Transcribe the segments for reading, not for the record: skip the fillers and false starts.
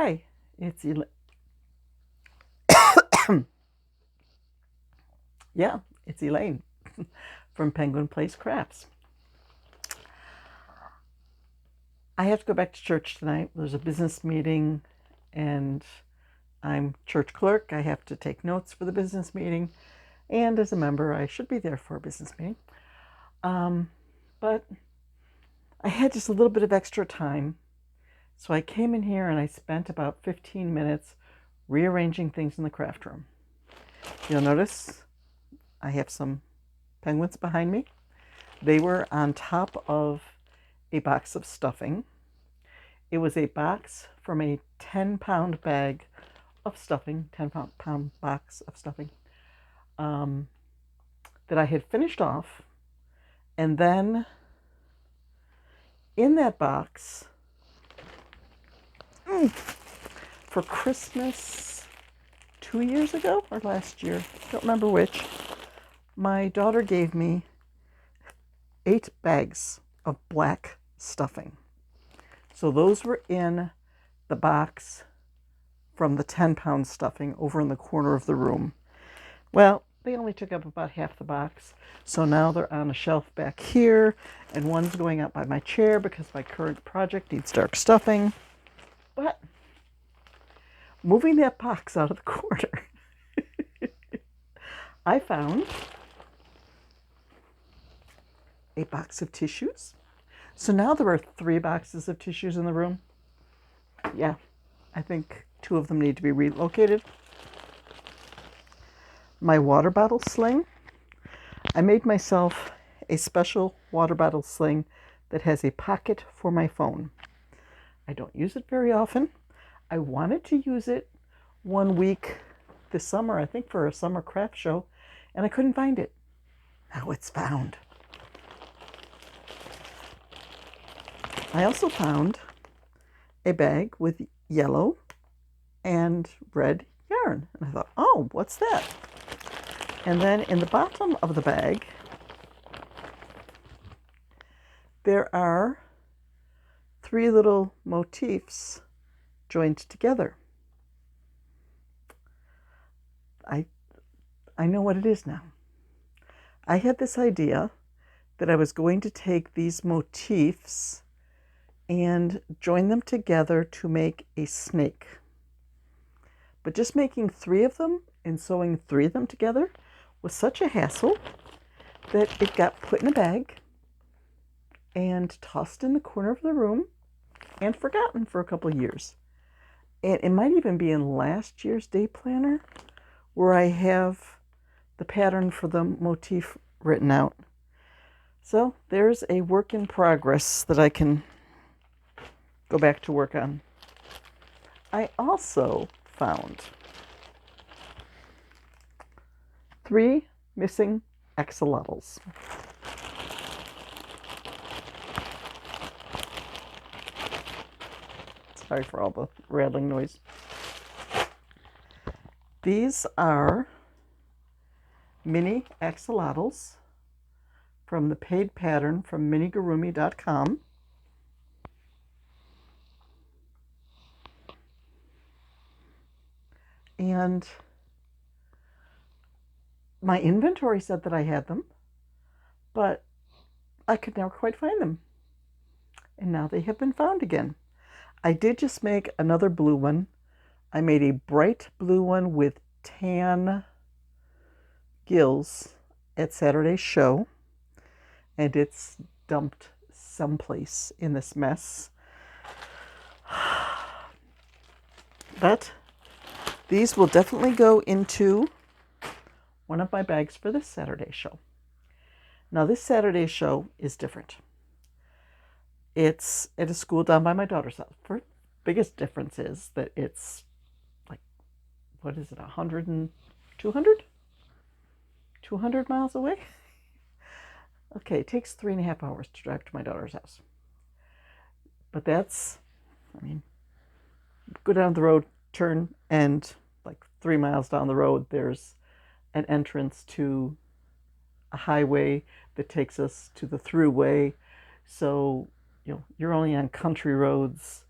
Hi, it's Elaine. Yeah, it's Elaine from Penguin Place Crafts. I have to go back to church tonight. There's a business meeting, and I'm church clerk. I have to take notes for the business meeting, and as a member, I should be there for a business meeting. But I had just a little bit of extra time, so I came in here and I spent about 15 minutes rearranging things in the craft room. You'll notice I have some penguins behind me. They were on top of a box of stuffing. It was a box from a 10-pound bag of stuffing, 10-pound box of stuffing that I had finished off. And then in that box, for Christmas 2 years ago or last year, don't remember which, my daughter gave me 8 bags of black stuffing. So those were in the box from the 10-pound stuffing over in the corner of the room. Well, they only took up about half the box. So now they're on a shelf back here, and one's going up by my chair because my current project needs dark stuffing. But moving that box out of the corner, I found a box of tissues. So now there are 3 boxes of tissues in the room. Yeah, I think 2 of them need to be relocated. My water bottle sling. I made myself a special water bottle sling that has a pocket for my phone. I don't use it very often. I wanted to use it one week this summer, I think for a summer craft show, and I couldn't find it. Now it's found. I also found a bag with yellow and red yarn. And I thought, oh, what's that? And then in the bottom of the bag, there are 3 little motifs joined together. I know what it is now. I had this idea that I was going to take these motifs and join them together to make a snake. But just making 3 of them and sewing 3 of them together was such a hassle that it got put in a bag and tossed in the corner of the room and forgotten for a couple of years. And it might even be in last year's day planner where I have the pattern for the motif written out. So there's a work in progress that I can go back to work on. I also found 3 missing axolotls. Sorry for all the rattling noise. These are mini axolotls from the paid pattern from minigurumi.com. And my inventory said that I had them, but I could never quite find them. And now they have been found again. I did just make another blue one. I made a bright blue one with tan gills at Saturday's show, and it's dumped someplace in this mess. But these will definitely go into one of my bags for this Saturday show. Now, this Saturday show is different. It's at a school down by my daughter's house. The biggest difference is that it's like, what is it, 100 and 200? 200 miles away? Okay, it takes 3.5 hours to drive to my daughter's house. But that's, go down the road, turn, and like 3 miles down the road, there's an entrance to a highway that takes us to the thruway. So, you're only on country roads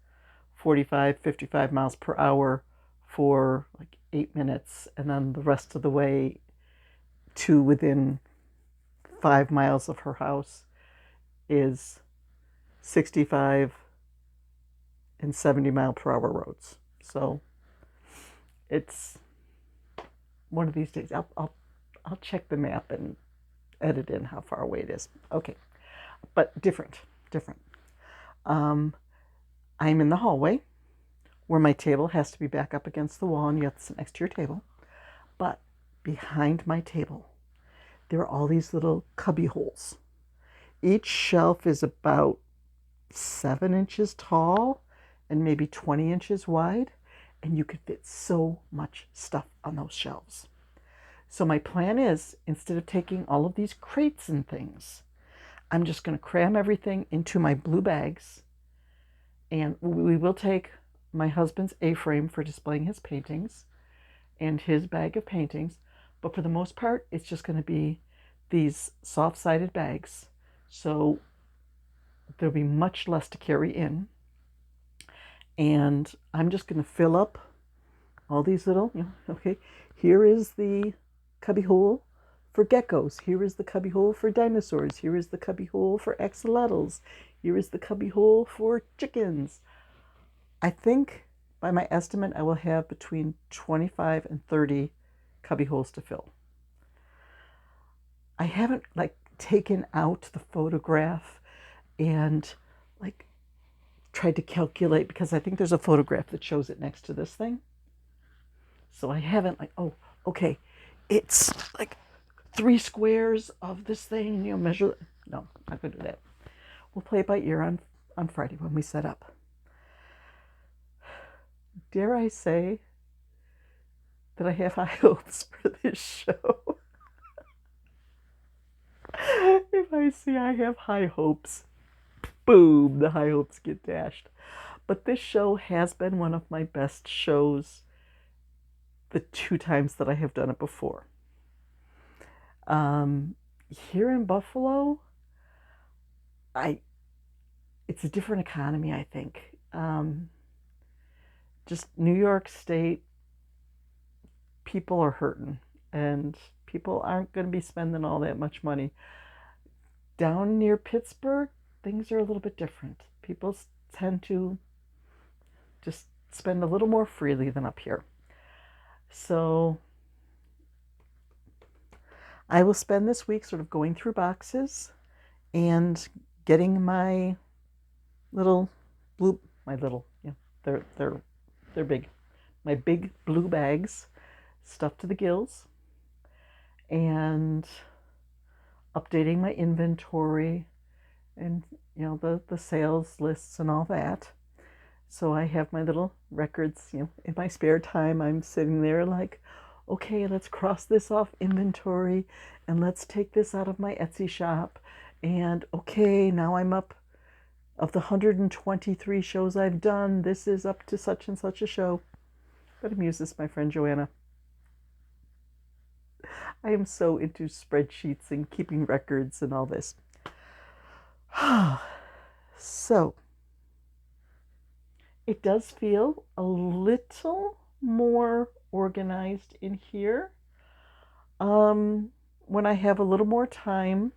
45, 55 miles per hour for like 8 minutes, and then the rest of the way to within 5 miles of her house is 65 and 70-mile-per-hour roads. So it's one of these days. I'll check the map and edit in how far away it is. Okay, but different. I'm in the hallway where my table has to be back up against the wall, and you have to sit next to your table. But behind my table, there are all these little cubby holes. Each shelf is about 7 inches tall and maybe 20 inches wide, and you could fit so much stuff on those shelves. So my plan is, instead of taking all of these crates and things, I'm just going to cram everything into my blue bags, and we will take my husband's A-frame for displaying his paintings and his bag of paintings, but for the most part, it's just going to be these soft-sided bags, so there'll be much less to carry in. And I'm just going to fill up all these little, okay, here is the cubby hole for geckos. Here is the cubby hole for dinosaurs. Here is the cubby hole for axolotls. Here is the cubby hole for chickens. I think, by my estimate, I will have between 25 and 30 cubby holes to fill. I haven't taken out the photograph and tried to calculate, because I think there's a photograph that shows it next to this thing. So I haven't oh, okay, it's 3 squares of this thing, measure. No, I'm not going to do that. We'll play it by ear on Friday when we set up. Dare I say that I have high hopes for this show? If I say I have high hopes, boom, the high hopes get dashed. But this show has been one of my best shows the 2 times that I have done it before. Here in Buffalo, it's a different economy, I think. Just New York State, people are hurting, and people aren't going to be spending all that much money. Down near Pittsburgh, things are a little bit different. People tend to just spend a little more freely than up here. So I will spend this week sort of going through boxes and getting my little blue, they're big, my big blue bags stuffed to the gills, and updating my inventory and the sales lists and all that. So I have my little records, in my spare time. I'm sitting there okay, let's cross this off inventory, and let's take this out of my Etsy shop, and okay, now I'm up, of the 123 shows I've done, this is up to such and such a show. That amuses my friend Joanna. I am so into spreadsheets and keeping records and all this. So it does feel a little more organized in here. When I have a little more time,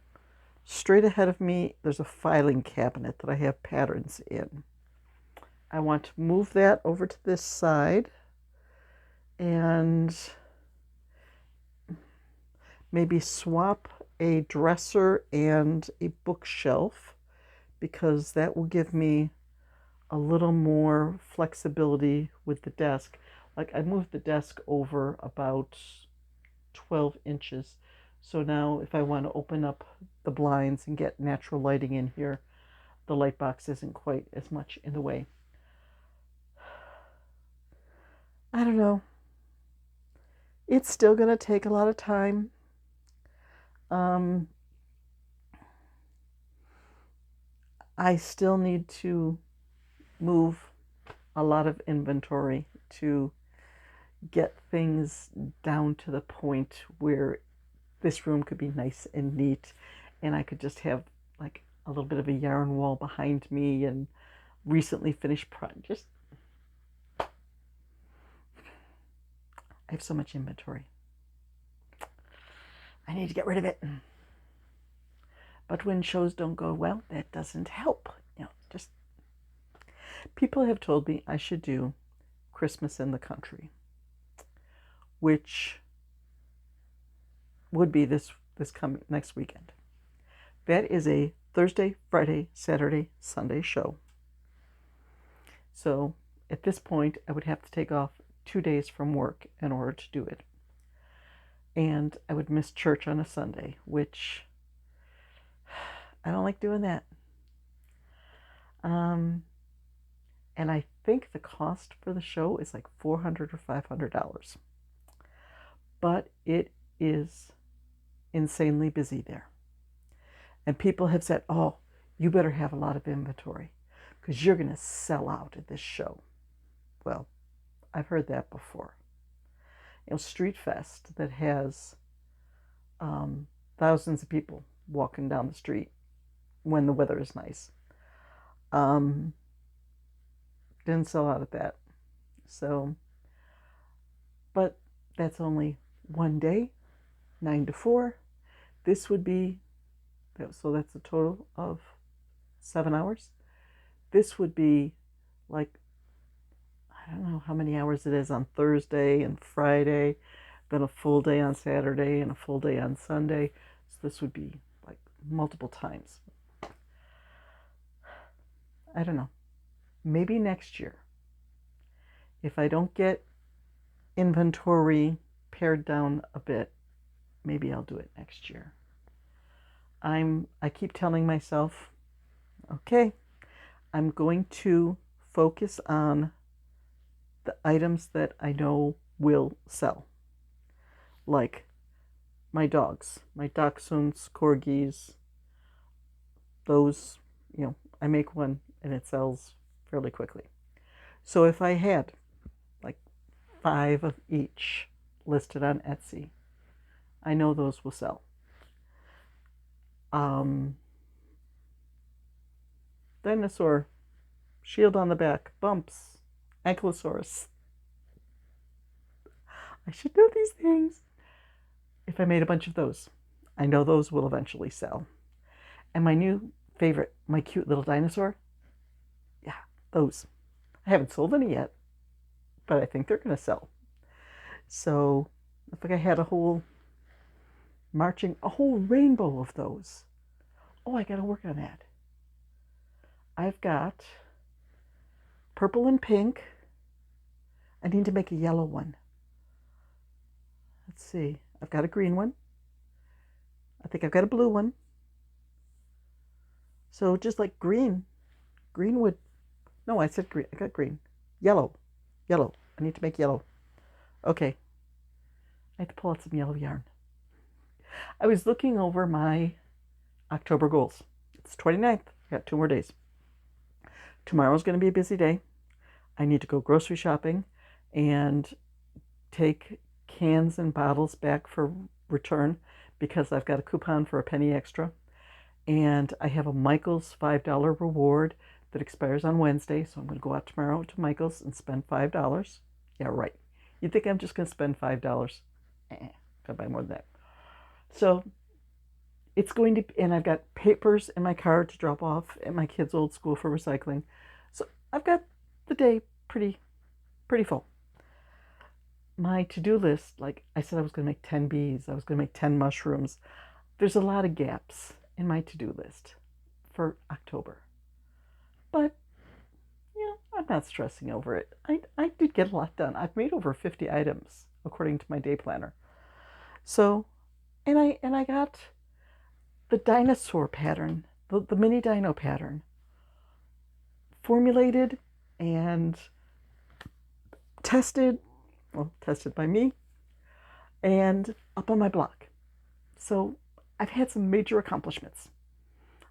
straight ahead of me, there's a filing cabinet that I have patterns in. I want to move that over to this side and maybe swap a dresser and a bookshelf, because that will give me a little more flexibility with the desk. I moved the desk over about 12 inches. So now if I want to open up the blinds and get natural lighting in here, the light box isn't quite as much in the way. I don't know. It's still going to take a lot of time. I still need to move a lot of inventory to get things down to the point where this room could be nice and neat, and I could just have a little bit of a yarn wall behind me and recently finished projects. I have so much inventory. I need to get rid of it. But when shows don't go well, that doesn't help. Just people have told me I should do Christmas in the Country, which would be this coming next weekend. That is a Thursday, Friday, Saturday, Sunday show. So at this point, I would have to take off 2 days from work in order to do it. And I would miss church on a Sunday, which I don't like doing that. And I think the cost for the show is like $400 or $500. But it is insanely busy there. And people have said, oh, you better have a lot of inventory because you're going to sell out at this show. Well, I've heard that before. Street Fest that has thousands of people walking down the street when the weather is nice. Didn't sell out at that. So, but that's only one day, 9 to 4. This would be, so that's a total of 7 hours. This would be like, I don't know how many hours it is on Thursday and Friday, then a full day on Saturday and a full day on Sunday. So this would be like multiple times. I don't know. Maybe next year. If I don't get inventory pared down a bit, maybe I'll do it next year. I keep telling myself, okay, I'm going to focus on the items that I know will sell. Like my dogs, my Dachshunds, Corgis, those, I make one and it sells fairly quickly. So if I had like 5 of each listed on Etsy, I know those will sell. Dinosaur, shield on the back, bumps, Ankylosaurus. I should know these things. If I made a bunch of those, I know those will eventually sell. And my new favorite, my cute little dinosaur, yeah, those. I haven't sold any yet, but I think they're going to sell. So I think I had a whole rainbow of those. Oh, I got to work on that. I've got purple and pink. I need to make a yellow one. Let's see. I've got a green one. I think I've got a blue one. So just like green would, no, I said green. I got green. Yellow. I need to make yellow. Okay. I have to pull out some yellow yarn. I was looking over my October goals. It's 29th. I got 2 more days. Tomorrow's going to be a busy day. I need to go grocery shopping and take cans and bottles back for return because I've got a coupon for a penny extra. And I have a Michael's $5 reward that expires on Wednesday. So I'm going to go out tomorrow to Michael's and spend $5. Yeah, right. You think I'm just going to spend $5? Gotta buy more than that. So it's going to, and I've got papers in my car to drop off at my kids' old school for recycling. So I've got the day pretty full. My to-do list, like I said, I was going to make 10 bees. I was going to make 10 mushrooms. There's a lot of gaps in my to-do list for October. But, I'm not stressing over it. I did get a lot done. I've made over 50 items, according to my day planner. So, and I got the dinosaur pattern, the mini dino pattern, formulated and tested by me, and up on my blog. So I've had some major accomplishments.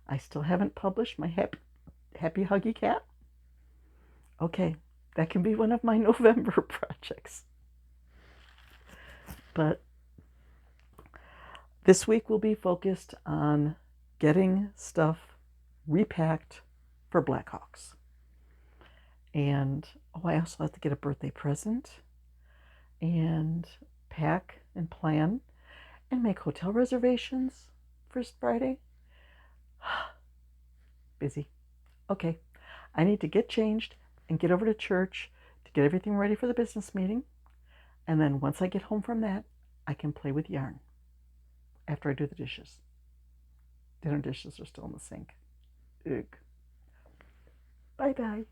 I still haven't published my Happy Huggy Cat. Okay, that can be one of my November projects. But this week will be focused on getting stuff repacked for Blackhawks. And I also have to get a birthday present. and pack and plan and make hotel reservations for Friday. Busy. Okay, I need to get changed and get over to church to get everything ready for the business meeting. And then once I get home from that, I can play with yarn after I do the dishes. Dinner dishes are still in the sink. Ugh. Bye-bye.